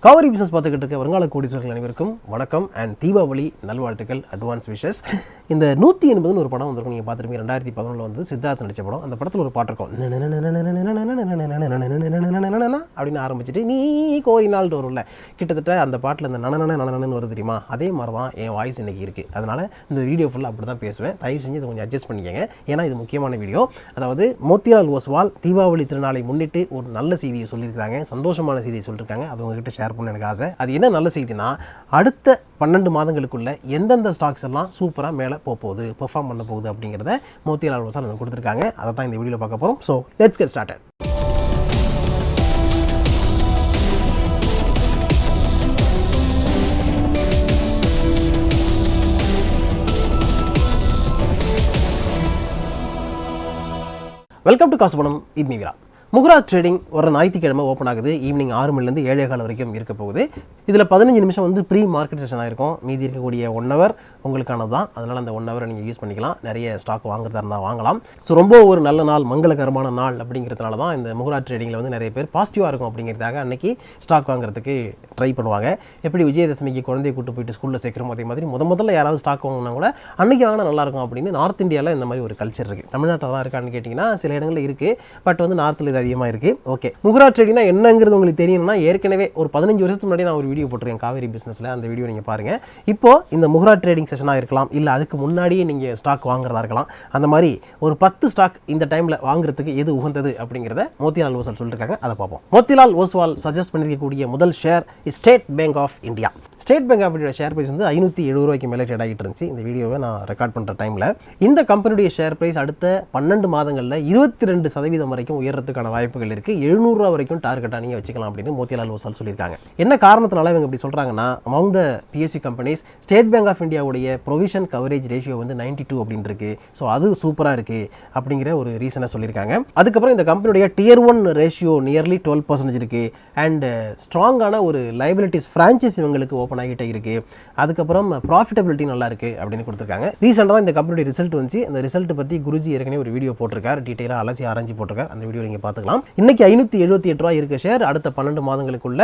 Cauvery Business பார்த்துக்கிட்டு இருக்க வருங்கால கோடீஸ்வரர்கள் அனைவருக்கும் வணக்கம் அண்ட் தீபாவளி நல்வாழ்த்துக்கள் அட்வான்ஸ் விஷஸ். இந்த 180 ஒரு படம் வந்திருக்கும், நீங்கள் பார்த்துருப்பீங்க. 2011 வந்து சித்தார்த் நடித்த படம். அந்த படத்தில் ஒரு பாட்டு இருக்கும், அப்படின்னு ஆரம்பிச்சுட்டு நீ கோரினால் வரும்ல, கிட்டத்தட்ட அந்த பாட்டில் இந்த நனன்னு வருது தெரியுமா? அதே மாதிரி தான் என் வாய்ஸ் இன்றைக்கி இருக்குது. அதனால் இந்த வீடியோ ஃபுல்லாக அப்படி தான் பேசுவேன். தயவு செஞ்சு இதை கொஞ்சம் அட்ஜஸ்ட் பண்ணிக்கங்க, ஏன்னா இது முக்கியமான வீடியோ. அதாவது மோத்திலால் ஓஸ்வால் தீபாவளி திருநாளை முன்னிட்டு ஒரு நல்ல செய்தியை சொல்லியிருக்காங்க, சந்தோஷமான செய்தியை சொல்லியிருக்காங்க. அது உங்ககிட்ட ஷேர் பண்ண எனக்கு ஆசை. அது என்ன நல்ல செய்தினா, அடுத்த 12 மாதங்களுக்குள்ள எந்தெந்த ஸ்டாக்ஸ் எல்லாம் சூப்பராக மேலே போகுது, பெர்ஃபார்ம் பண்ண போகுது அப்படிங்கிறத மோத்திலால் ஓஸ்வால் நமக்கு கொடுத்துருக்காங்க. அதை தான் இந்த வீடியோவில் பார்க்க போகிறோம். So let's get started. Welcome to காசு பணம். இது மீரா. முகுராத் ட்ரேடிங் வர ஞாயிற்றுக்கிழமை ஓப்பன் ஆகுது. ஈவினிங் 6 மணிலேருந்து 7:15 வரைக்கும் இருக்க போகுது. இதில் 15 நிமிஷம் வந்து ப்ரீ மார்க்கெட் செஷனாக இருக்கும். மீதி இருக்கக்கூடிய 1 ஹவர் உங்களுக்கானது தான். அதனால் அந்த 1 ஹவரை நீங்கள் யூஸ் பண்ணிக்கலாம். நிறைய ஸ்டாக் வாங்குறதா இருந்தால் வாங்கலாம். ஸோ ரொம்ப ஒரு நல்ல நாள், மங்களகரமான நாள் அப்படிங்கிறதுனால தான் இந்த முகுராத் ட்ரேடிங்கில் வந்து நிறைய பேர் பாசிட்டிவாக இருக்கும் அப்படிங்கிறதுக்காக அன்றைக்கி ஸ்டாக் வாங்குறதுக்கு ட்ரை பண்ணுவாங்க. எப்படி விஜயதசமிக்கு குழந்தைய கூட்டு போயிட்டு ஸ்கூலில் சேர்க்குறோம், அதே மாதிரி முதல்ல யாராவது ஸ்டாக் வாங்கினா கூட அன்றைக்கி வாங்கினா நல்லாயிருக்கும் அப்படின்னு நார்த் இந்தியாவில் இந்த மாதிரி ஒரு கல்ச்சர் இருக்குது. தமிழ்நாட்டில் தான் இருக்கான்னு கேட்டிங்கன்னா சில இடங்களில் இருக்குது, பட் வந்து நார்த்தில் அதிகமாக இருக்குது. ஓகே, முகுராத் ட்ரேடிங்னா என்னங்கிறது உங்களுக்கு தெரியணும்னா ஏற்கனவே ஒரு 15 வருஷத்துக்கு முன்னாடி நான் ஒரு வீடியோ போட்டிருக்கேன் காவேரி பிஸ்னஸில். அந்த வீடியோ நீங்கள் பாருங்கள். இப்போ இந்த முகுராத் ட்ரேடிங் செஷனாக இருக்கலாம், இல்லை அதுக்கு முன்னாடியே நீங்கள் ஸ்டாக் வாங்குறதா இருக்கலாம். அந்த மாதிரி ஒரு 10 ஸ்டாக் இந்த டைமில் வாங்குறதுக்கு எது உகந்தது அப்படிங்கிறத மோத்திலால் ஓஸ்வால் சொல்லியிருக்காங்க. அதை பார்ப்போம். மோத்திலால் ஓஸ்வால் சஜஸ்ட் பண்ணியிருக்கக்கூடிய முதல் share State Bank of India. State Bank of India share price வந்து 570 ரூபாய்க்கு மேலே ட்ரேட் ஆகிட்டு இருந்துச்சு. இந்த வீடியோவை நான் ரெக்கார்ட் பண்ணுற டைமில் இந்த கம்பெனியுடைய ஷேர் ப்ரைஸ் அடுத்த 12 மாதங்களில் 22% வரைக்கும் உயர்றதுக்கான வாய்ப்புகள் இருக்குது. 700 ரூபா வரைக்கும் டார்கெட்டாக நீங்கள் வச்சுக்கலாம் அப்படின்னு மோத்திலால் ஓஸ்வால் சொல்லியிருக்காங்க. என்ன காரணத்தினால இவங்க இப்படி சொல்கிறாங்கன்னா, among the PSC companies State Bank of இந்தியாவுடைய ப்ரொவிஷன் கவரேஜ் ரேஷியோ வந்து 92 அப்படின்னு இருக்குது. ஸோ அது சூப்பராக இருக்குது அப்படிங்கிற ஒரு ரீசனை சொல்லியிருக்காங்க. அதுக்கப்புறம் இந்த கம்பெனியுடைய டியர் 1 ரேஷியோ நியர்லி 12% இருக்குது. அண்ட் ஸ்ட்ராங்கான ஒரு லைபிலிட்டிஸ் ஃப்ரான்ச்சைஸ் இவங்களுக்கு ஓப்பன் ஆகிட்டே இருக்குது. அதுக்கப்புறம் ப்ராஃபிட்டபிலிட்டி நல்லா இருக்குது அப்படின்னு கொடுத்துருக்காங்க. ரீசெண்டாக இந்த கம்பெனியுடைய ரிசல்ட் வந்துச்சு. அந்த ரிசல்ட் பற்றி குருஜி ஏற்கனவே ஒரு வீடியோ போட்டிருக்காரு, டீட்டெயிலாக அலசி ஆராய்ச்சி போட்டிருக்காரு. அந்த வீடியோ நீங்கள் பார்த்துக்கலாம். இன்னைக்கு 578 ரூபா இருக்க ஷேர் அடுத்த 12 மாதங்களுக்குள்ள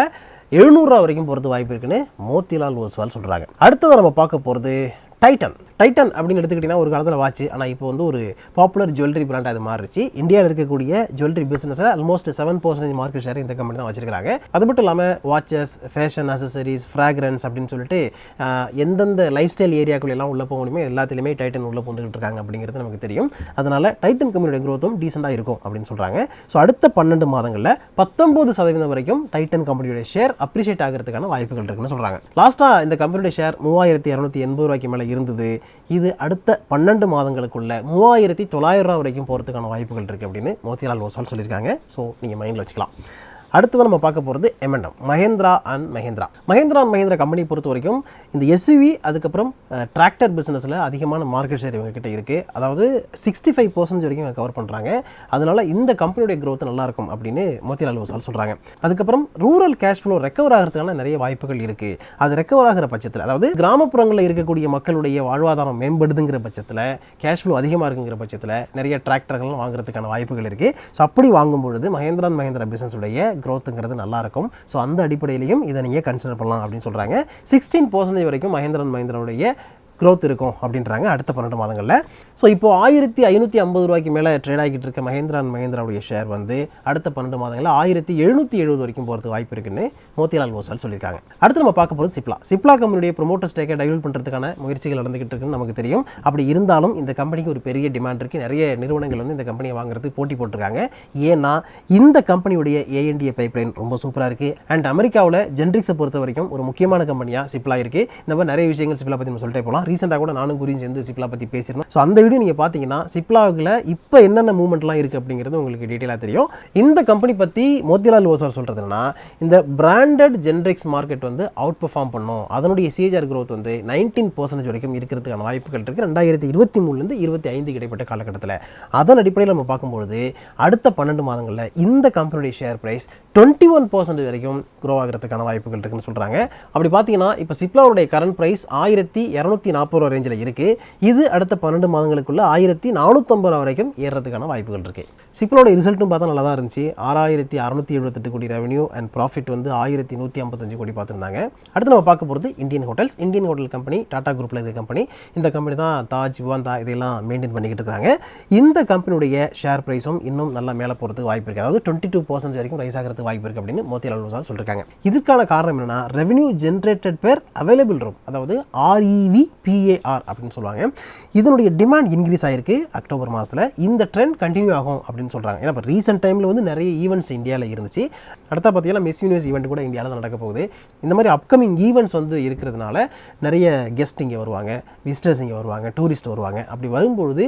700 ரூபா வரைக்கும் போகிறது வாய்ப்பு இருக்குன்னு மோத்திலால் ஓஸ்வால் சொல்கிறாங்க. அடுத்ததை நம்ம பார்க்க போகிறது டைட்டன் அப்படின்னு எடுத்துக்கிட்டிங்கன்னா ஒரு காலத்தில் வாட்ச், ஆனால் இப்போ வந்து ஒரு பாப்புலர் ஜுவல்லரி பிராண்ட் அது மாறிச்சு. இந்தியாவில் இருக்கக்கூடிய ஜுவல்லரி பிஸ்னஸில் ஆல்மோஸ்ட் 7% மார்க்கெட் ஷேர் இந்த கம்பெனி தான் வச்சிருக்காங்க. அது மட்டும் இல்லாமல் வாட்சஸ், ஃபேஷன் அசசரிஸ், ஃப்ராக்ரன்ஸ் அப்படின்னு சொல்லிட்டு எந்தெந்த லைஃப் ஸ்டைல் ஏரியாக்குள்ளெல்லாம் உள்ளே போக முடியுமோ எல்லாத்துலேயுமே டைட்டன் உள்ளே போந்துக்கிட்டு இருக்காங்க அப்படிங்கிறது நமக்கு தெரியும். அதனால் டைட்டன் கம்பெனியோட க்ரோத்தும் டீசெண்டாக இருக்கும் அப்படின்னு சொல்கிறாங்க. ஸோ அடுத்த 12 மாதங்களில் 19% வரைக்கும் டைட்டன் கம்பெனியோட ஷேர் அப்ரிஷியேட் ஆகிறதுக்கான வாய்ப்புகள் இருக்குன்னு சொல்கிறாங்க. லாஸ்ட்டாக இந்த கம்பெனியோட ஷேர் 3280 ரூபாய்க்கு மேலே இருந்தது. இது அடுத்த 12 மாதங்களுக்குள்ள 3900 ரூபா வரைக்கும் போகிறதுக்கான வாய்ப்புகள் இருக்குது அப்படின்னு மோத்திலால் ஓஸ்வால் சொல்லியிருக்காங்க. ஸோ நீங்கள் மைண்டில் வச்சுக்கலாம். அடுத்தது நம்ம பார்க்க போகிறது M&M, Mahindra and Mahindra company பொறுத்த வரைக்கும் இந்த எஸ்யூவி அதுக்கப்புறம் டிராக்டர் பிஸ்னஸில் அதிகமான மார்க்கெட் ஷேர் இவங்க கிட்ட இருக்குது. அதாவது 65% வரைக்கும் இவங்க கவர் பண்ணுறாங்க. அதனால் இந்த கம்பெனியுடைய க்ரோத் நல்லாயிருக்கும் அப்படின்னு மோத்திலால் ஓஸ்வால் சொல்கிறாங்க. அதுக்கப்புறம் ரூரல் கேஷ் ஃப்ளோ ரெக்கவர் ஆகிறதுக்கான நிறைய வாய்ப்புகள் இருக்குது. அது ரெக்கவர் ஆகிற பட்சத்தில், அதாவது கிராமப்புறங்களில் இருக்கக்கூடிய மக்களுடைய வாழ்வாதாரம் மேம்படுதுங்கிற பட்சத்தில், கேஷ் ஃப்ளோ அதிகமாக இருக்குங்கிற பட்சத்தில் நிறைய டிராக்டர்கள் வாங்குறதுக்கான வாய்ப்புகள் இருக்குது. ஸோ அப்படி வாங்கும்பொழுது மஹேந்திரா பிஸ்னஸுடைய க்ரோத்துங்கிறது நல்லாயிருக்கும். ஸோ அந்த அடிப்படையிலையும் இதை நீங்கள் கன்சிடர் பண்ணலாம் அப்படின்னு சொல்கிறாங்க. 16% வரைக்கும் மஹேந்திராவுடைய க்ரோத் இருக்கும் அப்படின்றாங்க அடுத்த 12 மாதங்களில். ஸோ இப்போ 1550 ரூபாய்க்கு மேலே ட்ரேட் ஆகிட்டு இருக்க மஹேந்திராவுடைய ஷேர் வந்து அடுத்த 12 மாதங்களில் 1770 வரைக்கும் போகிறதுக்கு வாய்ப்பு இருக்குன்னு மோத்திலால் ஓஸ்வால் சொல்லியிருக்காங்க. அடுத்து நம்ம பார்க்க போகிறது சிப்லா கம்பெனியுடைய ப்ரொமோட்டர் ஸ்டேக்கை டைல்யூட் பண்ணுறதுக்கான முயற்சிகள் நடந்துகிட்டு இருக்குன்னு நமக்கு தெரியும். அப்படி இருந்தாலும் இந்த கம்பெனிக்கு ஒரு பெரிய டிமாண்ட் இருக்குது. நிறைய நிறுவனங்கள் வந்து இந்த கம்பெனியை வாங்குறதுக்கு போட்டி போட்டிருக்காங்க. ஏன்னா இந்த கம்பெனியுடைய ஏஎன்டிஏ பைப்லைன் ரொம்ப சூப்பராக இருக்குது. அண்ட் அமெரிக்காவில் ஜென்ரிக்ஸை பொறுத்த வரைக்கும் ஒரு முக்கியமான கம்பெனியாக சிப்லா இருக்குது. இந்த மாதிரி நிறைய விஷயங்கள் சிப்லா பற்றி நம்ம சொல்லிட்டே போகலாம். ரீசெண்டாக கூட நானும் குறிஞ்சி சேர்ந்து சிப்லா பற்றி பேசியிருந்தோம். ஸோ அந்த வீடியோ நீங்கள் பார்த்தீங்கன்னா சிப்லாவில் இப்போ என்னென்ன மூவ்மெண்ட்லாம் இருக்குது அப்படிங்கிறது உங்களுக்கு டீட்டெயிலாக தெரியும். இந்த கம்பெனி பற்றி மோத்திலால் ஓஸ்வால் சொல்கிறதுனா, இந்த பிராண்டட் ஜென்ரிக்ஸ் மார்க்கெட் வந்து அவுட் பெர்ஃபார்ம் பண்ணும். அதனுடைய சிஏஜர் க்ரோத் வந்து 19% வரைக்கும் இருக்கிறதுக்கான வாய்ப்புகள் இருக்குது 2023லேருந்து 25 இடைப்பட்ட காலகட்டத்தில். அதன் அடிப்படையில் நம்ம பார்க்கும்பொழுது அடுத்த 12 மாதங்களில் இந்த கம்பெனியுடைய ஷேர் ப்ரைஸ் 21% வரைக்கும் க்ரோ ஆகிறதுக்கான வாய்ப்புகள் இருக்குன்னு சொல்கிறாங்க. அப்படி பார்த்தீங்கன்னா இப்போ சிப்லாவுடைய கரண்ட் ப்ரைஸ் 1240 ரூ. ரேஞ்சில் இருக்குது. இது அடுத்த 12 மாதங்களுக்குள்ள ரூ. 1450 வரைக்கும் ஏறுறதுக்கான வாய்ப்புகள் இருக்குது. சிப்லோட ரிசல்ட்டும் பார்த்தா நல்லா தான் இருந்துச்சு. 6678 கோடி ரெவன்யூ அண்ட் ப்ராஃபிட் வந்து 1155 கோடி பார்த்துருந்தாங்க. அடுத்து நம்ம பார்க்க போகிறது Indian hotels. Indian hotel company Tata குரூப்பில் இருக்க கம்பெனி. இந்த கம்பெனி தான் தாஜ், விவாந்தா இதெல்லாம் மெயின்டைன் பண்ணிக்கிட்டு இருக்காங்க. இந்த கம்பெனியுடைய ஷேர் ப்ரைஸும் இன்னும் நல்லா மேலே போகிறதுக்கு வாய்ப்பு இருக்குது. அதாவது 22% வரைக்கும் ரைஸ் ஆகிறதுக்கு வாய்ப்பு இருக்குது அப்படின்னு மோத்திலால் ஓஸ்வால் சொல்லியிருக்காங்க. இதுக்கான காரணம் என்னன்னா revenue generated per available room, அதாவது REVPAR அப்படின்னு சொல்லுவாங்க. இதனுடைய டிமாண்ட் இன்க்ரீஸ் ஆகிருக்கு அக்டோபர் மாதத்தில். இந்த ட்ரெண்ட் கண்டினியூ ஆகும் அப்படின்னு சொல்கிறாங்க. ஏன்னா இப்போ ரீசெண்ட் டைமில் வந்து நிறைய ஈவெண்ட்ஸ் இந்தியாவில் இருந்துச்சு. அடுத்த பார்த்தீங்கன்னா மிஸ் யூனிவர்ஸ் ஈவெண்ட் கூட இந்தியாவில் தான் நடக்க போகுது. இந்த மாதிரி அப்கமிங் ஈவெண்ட்ஸ் வந்து இருக்கிறதுனால நிறைய கெஸ்ட் இங்கே வருவாங்க, விசிட்டர்ஸ் இங்கே வருவாங்க, டூரிஸ்ட் வருவாங்க. அப்படி வரும்பொழுது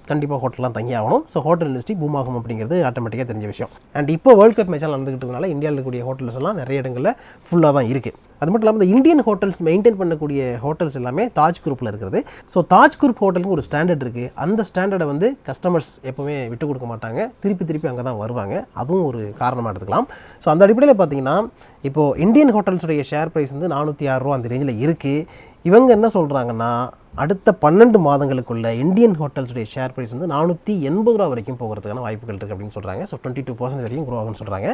கண்டிப்பாக ஹோட்டல்லாம் தங்கி ஆகணும். ஸோ ஹோட்டல் இண்டஸ்ட்ரி பூம் ஆகும் அப்படிங்கிறது ஆட்டோமேட்டிக்காக தெரிஞ்ச விஷயம். அண்ட் இப்போ வேர்ல்ட் கப் மேட்சால் நடந்துக்கிட்டதுனால இந்தியாவில் இருக்கக்கூடிய ஹோட்டல்ஸ் எல்லாம் நிறைய இடங்களில் ஃபுல்லாக தான் இருக்குது. அது மட்டும் இல்லாமல் இந்த இந்தியன் ஹோட்டல்ஸ் மெயின்டைன் பண்ணக்கூடிய ஹோட்டல்ஸ் எல்லாமே தாஜ் குரூப்பில் இருக்கிறது. ஸோ தாஜ் குரூப் ஹோட்டலுக்கு ஒரு ஸ்டாண்டர்ட் இருக்குது. அந்த ஸ்டாண்டர்டை வந்து கஸ்டமர்ஸ் எப்போவுமே விட்டு கொடுக்க மாட்டாங்க, திருப்பி அங்கே தான் வருவாங்க. அதுவும் ஒரு காரணமாக எடுத்துக்கலாம். ஸோ அந்த அடிப்படையில் பார்த்தீங்கன்னா இப்போது இந்தியன் ஹோட்டல்ஸுடைய ஷேர் ப்ரைஸ் வந்து 406 ரூபா அந்த ரேஞ்சில் இருக்குது. இவங்க என்ன சொல்கிறாங்கன்னா அடுத்த 12 மாதங்களுக்குள்ள இந்தியன் ஹோட்டல்ஸுடைய ஷேர் ப்ரைஸ் வந்து 480 ரூபா வரைக்கும் போகிறதுக்கான வாய்ப்புகள் இருக்குது அப்படின்னு சொல்கிறாங்க. ஸோ 22% வரைக்கும் க்ரோ ஆகும்னு சொல்கிறாங்க.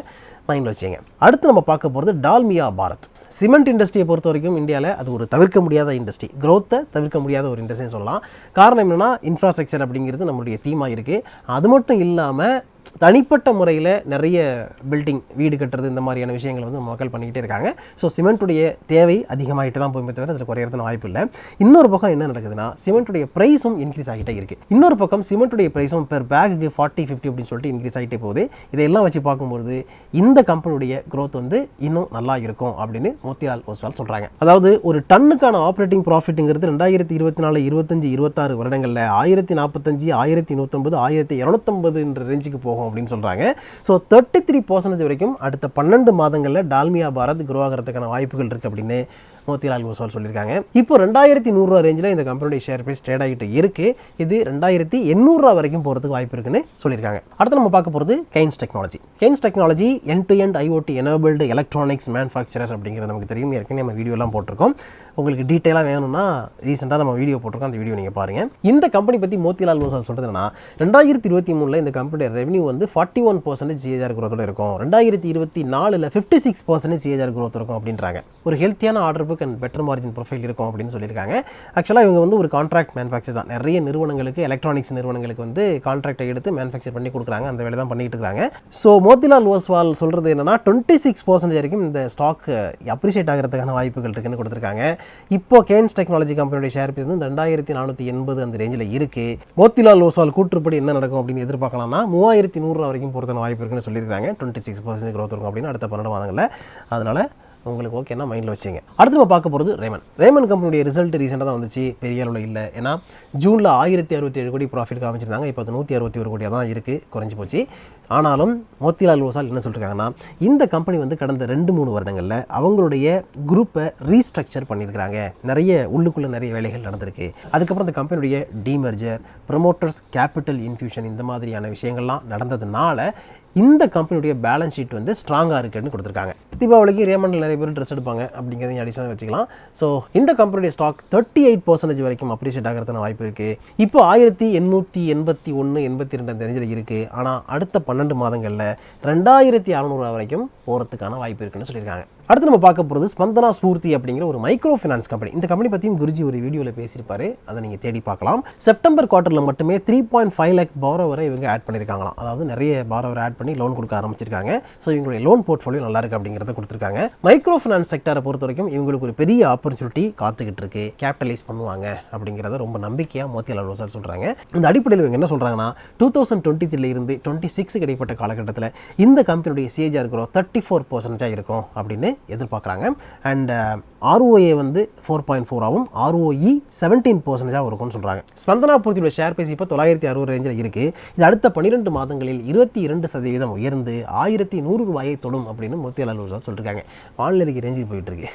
மைண்டில் வச்சுங்க. அடுத்து நம்ம பார்க்க போகிறது டால்மியா பாரத். சிமெண்ட் இண்டஸ்ட்ரியை பொறுத்த வரைக்கும் இந்தியாவில் அது ஒரு தவிர்க்க முடியாத இண்டஸ்ட்ரி, க்ரோத்தை தவிர்க்க முடியாத ஒரு இண்டஸ்ட்ரின்னு சொல்லலாம். காரணம் என்னென்னா இன்ஃப்ராஸ்ட்ரக்சர் அப்படிங்கிறது நம்மளுடைய தீமாக இருக்குது. அது மட்டும் இல்லாமல் தனிப்பட்ட முறையில் நிறைய பில்டிங், வீடு கட்டுறது, இந்த மாதிரியான விஷயங்கள் வந்து மக்கள் பண்ணிக்கிட்டே இருக்காங்க. ஸோ சிமெண்ட்டுடைய தேவை அதிகமாகிட்டு தான் போயுமே தவிர அதில் குறையிறதுன வாய்ப்பு இல்லை. இன்னொரு பக்கம் என்ன நடக்குதுன்னா சிமெண்ட்டுடைய ப்ரைஸும் இன்க்ரீஸ் ஆகிட்டே இருக்குது. இன்னொரு பக்கம் சிமெண்ட்டுடைய ப்ரைஸும் பெர் பேக்குக்கு 40-50 அப்படின்னு சொல்லிட்டு இன்க்ரீஸ் ஆகிட்டே போகுது. இதையெல்லாம் வச்சு பார்க்கும்போது இந்த கம்பெனியுடைய க்ரோத் வந்து இன்னும் நல்லா இருக்கும் அப்படின்னு மோத்திலால் ஓஸ்வால் சொல்கிறாங்க. அதாவது ஒரு டன்னுக்கான ஆப்ரேட்டிங் ப்ராஃபிட்டுங்கிறது 2024, 25, 26 வருடங்களில் 1045, 1150, 1250 என்ற ரேஞ்சுக்கு போகும் அப்படின்னு சொல்றாங்க. ஸோ 33% வரைக்கும் அடுத்த 12 மாதங்களில் டால்மியா பாரத் க்ரோ ஆகிறதுக்கான வாய்ப்புகள் இருக்குது அப்படின்னு மோத்திலால் ஓஸ்வால் சொல்லியிருக்காங்க. இப்போ 2100 ரேஞ்சில் இந்த கம்பெனியோட ஷேர் ப்ரைஸ் ட்ரேட் ஆகிட்டு இருக்குது. இது 2800 வரைக்கும் போகிறதுக்கு வாய்ப்பு இருக்குன்னு சொல்லியிருக்காங்க. அடுத்து நம்ம பார்க்க போகிறது Kaynes technology. Kaynes technology end to end IoT enabled electronics manufacturer அப்படிங்கிறது நமக்கு தெரியும். ஏற்கனவே நம்ம வீடியோலாம் போட்டிருக்கோம். உங்களுக்கு டீட்டெயிலாக வேணும்னா ரீசெண்டாக நம்ம வீடியோ போட்டிருக்கோம், அந்த வீடியோ நீங்கள் பாருங்கள். இந்த கம்பெனி பற்றி மோத்திலால் ஓஸ்வால் சொல்கிறது என்னன்னா 2023 இந்த கம்பெனியோட ரெவன்யூ வந்து 41% CAGR growth இருக்கும். 2024 56% CAGR growth இருக்கும் அப்படின்றாங்க. ஒரு ஹெல்த்தியான order book and better margin profile இருக்கும் அப்படின்னு சொல்லியிருக்காங்க. ஆக்சுவலாக இவங்க வந்து ஒரு கான்ட்ராக்ட் மேனுஃபேக்சர் தான். நிறைய நிறுவனங்களுக்கு, எலக்ட்ரானிக்ஸ் நிறுவனங்களுக்கு வந்து கான்ட்ராக்டை எடுத்து மேனுஃபேக்சர் பண்ணி கொடுக்குறாங்க. அந்த வேலை தான் பண்ணிட்டு இருக்காங்க. ஸோ மோத்திலால் ஓஸ்வால் சொல்கிறது என்னன்னா 26% வரைக்கும் இந்த ஸ்டாக் அப்ரிஷியேட் ஆகிறதுக்கான வாய்ப்புகள் இருக்குன்னு கொடுத்துருக்காங்க. இப்போ கெய்ன்ஸ் டெக்னாலஜி கம்பெனியோட ஷேர் ப்ரைஸ் வந்து 2480 அந்த ரேஞ்சில் இருக்குது. மோத்திலால் ஓஸ்வால் கூற்றுப்படி என்ன நடக்கும் அப்படின்னு எதிர்பார்க்கலாம்னா 3100 வரைக்கும் போகிறதுக்கான வாய்ப்பு இருக்குன்னு சொல்லியிருக்காங்க. 26% growth இருக்கும் அப்படின்னு அடுத்த 12 மாதங்களில். அதனால் உங்களுக்கு ஓகேன்னா மைண்டில் வச்சுங்க. அடுத்து நம்ம பார்க்க போகிறது ரேமன் கம்பெனியுடைய ரிசல்ட் ரீசெண்டாக தான் வந்துச்சு, பெரிய அளவில் இல்லை. ஏன்னா ஜூனில் 1067 கோடி ப்ராஃபிட் காமிச்சிருந்தாங்க. இப்போ அது 161 கோடியாக தான் இருக்குது, குறைஞ்சி போச்சு. ஆனாலும் மோத்திலால் ஓஸ்வால் என்ன சொல்லியிருக்காங்கன்னா இந்த கம்பெனி வந்து கடந்த 2-3 வருடங்களில் அவங்களுடைய குரூப்பை ரீஸ்ட்ரக்சர் பண்ணியிருக்கிறாங்க. நிறைய உள்ளுக்குள்ளே நிறைய வேலைகள் நடந்திருக்கு. அதுக்கப்புறம் இந்த கம்பெனியுடைய டீமர்ஜர், ப்ரமோட்டர்ஸ் கேபிட்டல் இன்ஃபியூஷன், இந்த மாதிரியான விஷயங்கள்லாம் நடந்ததுனால இந்த கம்பெனியுடைய பேலன்ஸ் ஷீட் வந்து ஸ்ட்ராங்காக இருக்குன்னு கொடுத்துருக்காங்க. தீபாவளிக்கு ரேமண்டில் நிறைய பேர் ட்ரெஸ் எடுப்பாங்க அப்படிங்கிறதையும் அடிஷனல் வச்சுக்கலாம். ஸோ இந்த கம்பெனியுடைய ஸ்டாக் 38% வரைக்கும் அப்ரிஷியேட் ஆகிறதுன வாய்ப்பு இருக்குது. இப்போ 1881, 82 அந்த ரேஞ்சில் இருக்குது. ஆனால் அடுத்த 12 மாதங்களில் 2600 வரைக்கும் போகிறதுக்கான வாய்ப்பு இருக்குன்னு சொல்லியிருக்காங்க. அடுத்து நம்ம பார்க்க போகிறது ஸ்பந்தனா ஸ்பூர்த்தி அப்படிங்கிற ஒரு மைக்ரோ ஃபினான்ஸ் கம்பெனி. இந்த கம்பெனி பற்றியும் குருஜி ஒரு வீடியோவில் பேசியிருப்பாரு, அதை நீங்கள் தேடி பார்க்கலாம். செப்டம்பர் குவார்ட்டரில் மட்டுமே 3.5 lakh பாரோவரை இவங்க ஆட் பண்ணியிருக்காங்களாம். அதாவது நிறைய பாரோவரை ஆட் பண்ணி லோன் கொடுக்க ஆரம்பிச்சிருக்காங்க. ஸோ இவங்களுடைய லோன் போர்ட்ஃபோலியோ நல்லா இருக்குது அப்படிங்கிறத கொடுத்துருக்காங்க. மைக்ரோ ஃபினான்ஸ் செக்டரை பொறுத்த வரைக்கும் இவங்களுக்கு ஒரு பெரிய ஆப்பர்ச்சுனிட்டி காத்துக்கிட்டு இருக்கு. கேபிட்டலைஸ் பண்ணுவாங்க அப்படிங்கிறத ரொம்ப நம்பிக்கையாக மோத்திலால் ஓஸ்வால் சொல்கிறாங்க. இந்த அடிப்படையில் இவங்க என்ன சொல்கிறாங்கன்னா 2023 இருந்து 26 இடைப்பட்ட காலகட்டத்தில் இந்த கம்பெனியுடைய CAGR growth 34% இருக்கும் அப்படின்னு எதிர்பார்க்குறாங்க. அண்ட் ROA வந்து 4.4 ஆகும், ROE 17% இருக்கும்னு சொல்கிறாங்க. ஸ்பந்தனா பூர்த்தியோட ஷேர் ப்ரைஸ் இப்போ 960 ரேஞ்சில் இருக்குது. இது அடுத்த 12 மாதங்களில் 22% உயர்ந்து 1100 ரூபாயை தொடும் அப்படின்னு மோத்திலால் ஓஸ்வால் சொல்லியிருக்காங்க. வானிலைக்கு ரேஞ்சுக்கு போயிட்டு இருக்கு.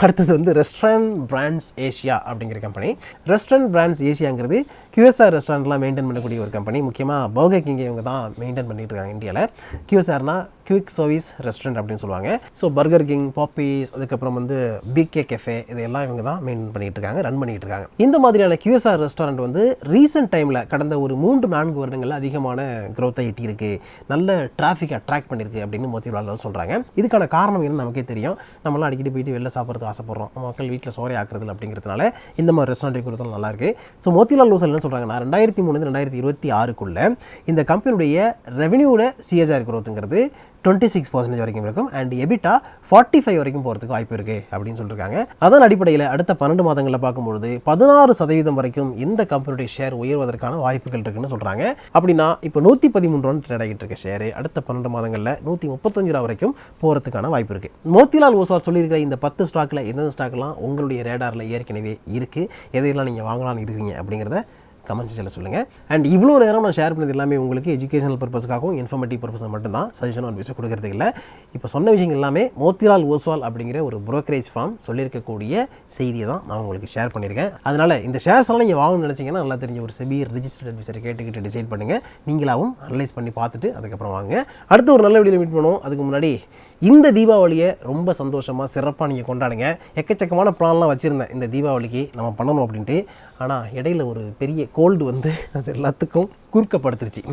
அடுத்தது வந்து ரெஸ்டாரண்ட் பிராண்ட்ஸ் ஏஷியா அப்படிங்கிற கம்பெனி. ரெஸ்டாரண்ட் பிராண்ட்ஸ் ஏஷியாங்கிறது QSR ரெஸ்டாரண்ட்லாம் மெயின்டைன் பண்ணக்கூடிய ஒரு கம்பெனி. முக்கியமாக பர்கர் கிங்கை இவங்க தான் மெயின்டைன் பண்ணிட்டு இருக்காங்க இந்தியாவில். QSRனா குவிக் சர்வீஸ் ரெஸ்டாரண்ட் அப்படின்னு சொல்லுவாங்க. ஸோ பர்கர் கிங், பாப்பீஸ், அதுக்கப்புறம் வந்து பிகே கெஃபே இதெல்லாம் இவங்க தான் மெயின்டைன் பண்ணிட்டு இருக்காங்க, ரன் பண்ணிட்டு இருக்காங்க. இந்த மாதிரியான QSR ரெஸ்டாரண்ட் வந்து ரீசெண்ட் டைமில் கடந்த ஒரு 3-4 வருடங்களில் அதிகமான க்ரோத்தை எட்டியிருக்கு, நல்ல டிராஃபிக் அட்ராக்ட் பண்ணியிருக்கு அப்படின்னு மோட்டிலால் சொல்கிறாங்க. இதுக்கான காரணம் என்னன்னு நமக்கே தெரியும். நம்மளாம் அடிக்கடி போயிட்டு வெளில சாப்பிட்றதுக்கு ஆசைப்படுறோம், மக்கள் வீட்டில் சோறை ஆக்குறது அப்படிங்கிறதுனால இந்த மாதிரி ரெஸ்டாரண்ட் கொடுத்தாலும் நல்லாயிருக்கு. ஸோ மோட்டிலால் ஓஸ்வால் என்ன சொல்கிறாங்கன்னா 2003-2026 இந்த கம்பெனியுடைய ரெவென்யூவில் CSR growthங்கிறது 26% வரைக்கும் இருக்கும் அண்ட் எபிட்டா 45 வரைக்கும் போகிறதுக்கு வாய்ப்பு இருக்குது அப்படின்னு சொல்லியிருக்காங்க. அதன் அடிப்படையில் அடுத்த 12 மாதங்களில் பார்க்கும்பொழுது 16% வரைக்கும் இந்த கம்பெனியுடைய ஷேர் உயர்வதற்கான வாய்ப்புகள் இருக்குன்னு சொல்கிறாங்க. அப்படின்னா இப்போ 113 ரூபா ட்ரேட் ஆகிட்டு இருக்க ஷேர் அடுத்த 12 மாதங்களில் 135 ரூபா வரைக்கும் போகிறதுக்கான வாய்ப்பு இருக்குது. மோத்திலால் ஓஸ்வால் சொல்லியிருக்கிற இந்த 10 ஸ்டாக்கில் எந்தெந்த ஸ்டாக்லாம் உங்களுடைய ரேடாரில் ஏற்கனவே இருக்குது, எதையெல்லாம் நீங்கள் வாங்கலாம்னு இருக்கீங்க அப்படிங்கிறத கமெண்ட் செக்ஷனில் சொல்லுங்கள். அண்ட் இவ்வளோ நேரம் நான் ஷேர் பண்ணது எல்லாமே உங்களுக்கு எஜுகேஷனல் பர்பஸ்க்காகவும் இன்ஃபர்மேட்டிவ் பர்பஸ் மட்டும்தான், சஜஷன் ஒரு விஷயம் கொடுக்கறதுக்கு இல்லை. இப்போ சொன்ன விஷயங்கள் எல்லாமே மோத்திலால் ஓஸ்வால் அப்படிங்கிற ஒரு புரோக்கரேஜ் ஃபார்ம் சொல்லியிருக்கக்கூடிய செய்தியை தான் நான் உங்களுக்கு ஷேர் பண்ணியிருக்கேன். அதனால் இந்த ஷேர்ஸ் எல்லாம் நீங்கள் வாங்கணும்னு நினச்சிங்கன்னா நல்லா தெரிஞ்ச ஒரு செபி ரெஜிஸ்டர்ட் அட்வைசரை கேட்டுக்கிட்டு டிசைட் பண்ணுங்கள். நீங்களாகவும் அனலைஸ் பண்ணி பார்த்துட்டு அதுக்கப்புறம் வாங்க. அடுத்து ஒரு நல்ல வீடியோ மீட் பண்ணுவோம். அதுக்கு முன்னாடி இந்த தீபாவளியை ரொம்ப சந்தோஷமாக சிறப்பாக நீங்கள் கொண்டாடுங்க. எக்கச்சக்கமான பிளான்லாம் வச்சுருந்தேன் இந்த தீபாவளிக்கு நம்ம பண்ணணும் அப்படின்ட்டு. ஆனால் இடையில ஒரு பெரிய கோல்டு வந்து அது எல்லாத்துக்கும் குறுக்கப்படுத்துருச்சு.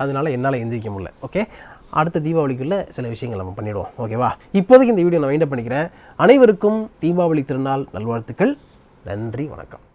அதனால் என்னால் எந்திரிக்க முடியல. ஓகே, அடுத்த தீபாவளிக்குள்ளே சில விஷயங்கள் நம்ம பண்ணிவிடுவோம். ஓகேவா? இப்போதைக்கு இந்த வீடியோ நான் வைண்ட் அப் பண்ணிக்கிறேன். அனைவருக்கும் தீபாவளி திருநாள் நல்வாழ்த்துக்கள். நன்றி, வணக்கம்.